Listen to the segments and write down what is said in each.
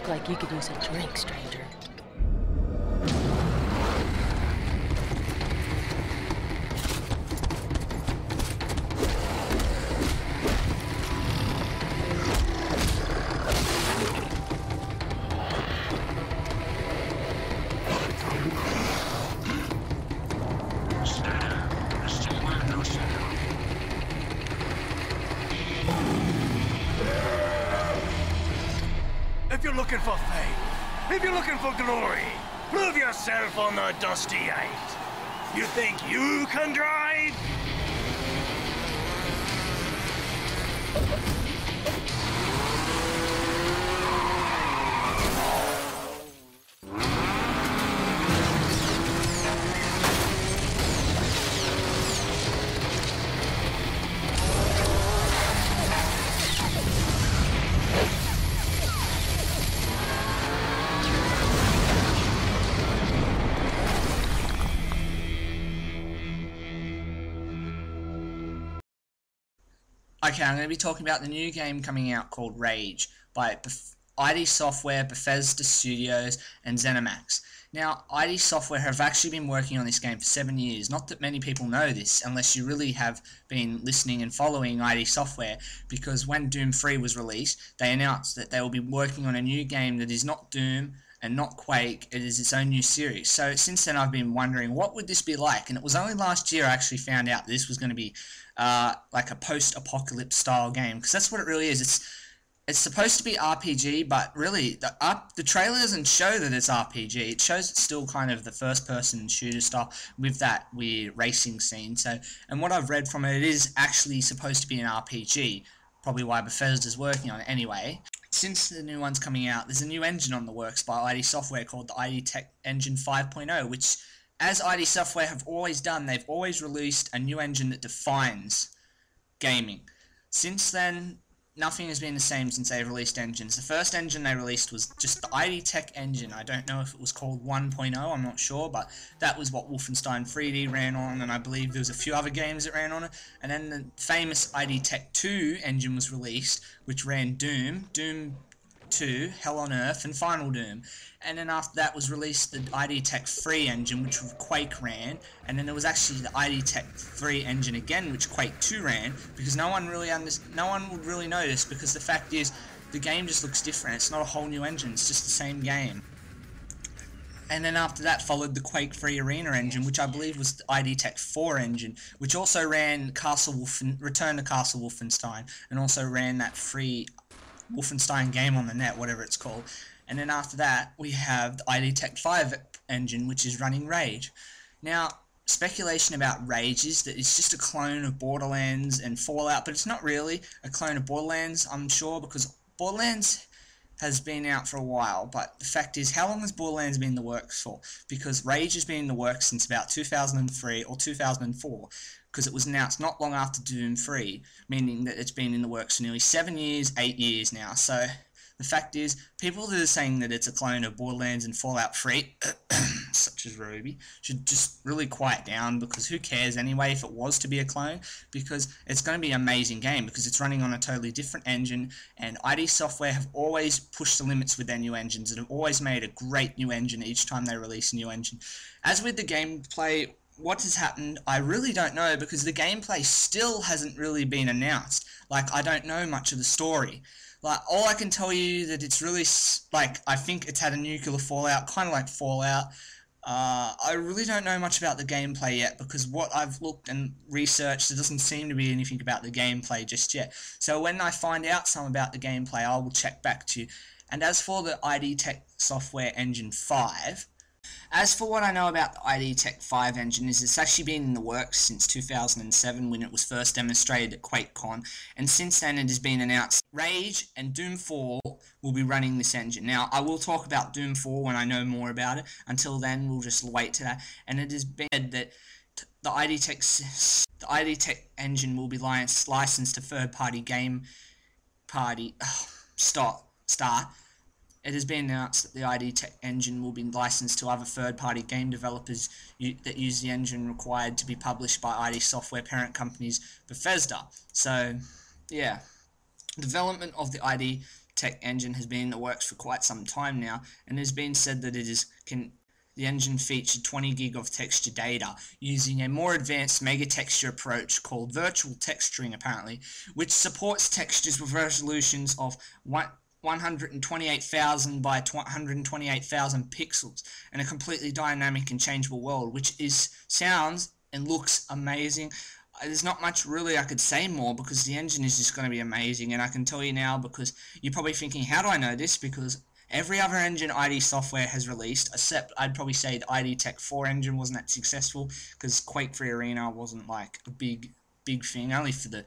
look like you could use a drink, stranger. If you're looking for fame, if you're looking for glory, prove yourself on the dusty eight. You think you can drive? Okay, I'm going to be talking about the new game coming out called Rage by ID Software, Bethesda Studios, and ZeniMax. Now, ID Software have actually been working on this game for 7 years. Not that many people know this, unless you really have been listening and following ID Software, because when Doom 3 was released, they announced that they will be working on a new game that is not Doom and not Quake. It is its own new series. So since then I've been wondering, what would this be like? And it was only last year I actually found out that this was going to be like a post-apocalypse style game, because that's what it really is. It's supposed to be RPG, but really the trailer doesn't show that it's RPG. It shows it's still kind of the first-person shooter style with that weird racing scene. So, and what I've read from it, it is actually supposed to be an RPG. Probably why Bethesda's working on it anyway. Since the new one's coming out, there's a new engine on the works by ID Software called the ID Tech Engine 5.0, which, as ID Software have always done, they've always released a new engine that defines gaming. Since then, nothing has been the same since they've released engines. The first engine they released was just the ID Tech engine. I don't know if it was called 1.0, I'm not sure, but that was what Wolfenstein 3D ran on, and I believe there was a few other games that ran on it. And then the famous ID Tech 2 engine was released, which ran Doom, Doom 2, Hell on Earth, and Final Doom. And then after that was released the ID Tech 3 engine, which Quake ran, and then there was actually the ID Tech 3 engine again, which Quake 2 ran, because no one would really notice, because the fact is, the game just looks different. It's not a whole new engine, it's just the same game. And then after that followed the Quake 3 Arena engine, which I believe was the ID Tech 4 engine, which also ran Return to Castle Wolfenstein, and also ran that free Wolfenstein game on the net, whatever it's called. And then after that, we have the ID Tech 5 engine, which is running Rage. Now, speculation about Rage is that it's just a clone of Borderlands and Fallout, but it's not really a clone of Borderlands, I'm sure, because Borderlands has been out for a while, but the fact is, how long has Borderlands been in the works for? Because Rage has been in the works since about 2003 or 2004, because it was announced not long after Doom 3, meaning that it's been in the works for nearly 7 years, 8 years now. So the fact is, people that are saying that it's a clone of Borderlands and Fallout 3, such as Ruby, should just really quiet down, because who cares anyway if it was to be a clone, because it's going to be an amazing game, because it's running on a totally different engine, and ID Software have always pushed the limits with their new engines, and have always made a great new engine each time they release a new engine. As with the gameplay, what has happened, I really don't know, because the gameplay still hasn't really been announced. Like, I don't know much of the story. Like, all I can tell you that it's really, like, I think it's had a nuclear fallout, kind of like Fallout. I really don't know much about the gameplay yet, because what I've looked and researched, there doesn't seem to be anything about the gameplay just yet. So when I find out some about the gameplay, I will check back to you. And as for the ID Tech Software Engine 5, as for what I know about the ID Tech 5 engine, is it's actually been in the works since 2007 when it was first demonstrated at QuakeCon, and since then it has been announced Rage and Doom 4 will be running this engine. Now, I will talk about Doom 4 when I know more about it. Until then, we'll just wait to that. And it has been said that the ID Tech engine will be licensed to third-party game party. Start. It has been announced that the ID Tech engine will be licensed to other third-party game developers that use the engine required to be published by ID Software parent companies Bethesda. So, yeah. Development of the ID tech engine has been in the works for quite some time now, and it has been said that the engine featured 20 gig of texture data using a more advanced mega texture approach called virtual texturing apparently, which supports textures with resolutions of 128,000 by 128,000 pixels and a completely dynamic and changeable world, which sounds and looks amazing. There's not much really I could say more because the engine is just going to be amazing, and I can tell you now because you're probably thinking, how do I know this? Because every other engine ID Software has released, except I'd probably say the ID Tech 4 engine wasn't that successful because Quake 3 Arena wasn't like a big thing, only for the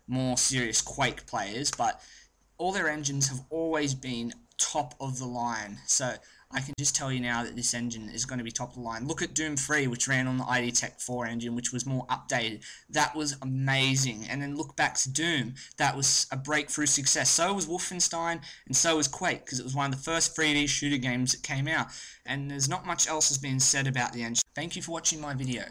more serious Quake players, but all their engines have always been top of the line. So I can just tell you now that this engine is going to be top of the line. Look at Doom 3, which ran on the ID Tech 4 engine, which was more updated. That was amazing. And then look back to Doom. That was a breakthrough success. So was Wolfenstein, and so was Quake, because it was one of the first 3D shooter games that came out. And there's not much else has been said about the engine. Thank you for watching my video.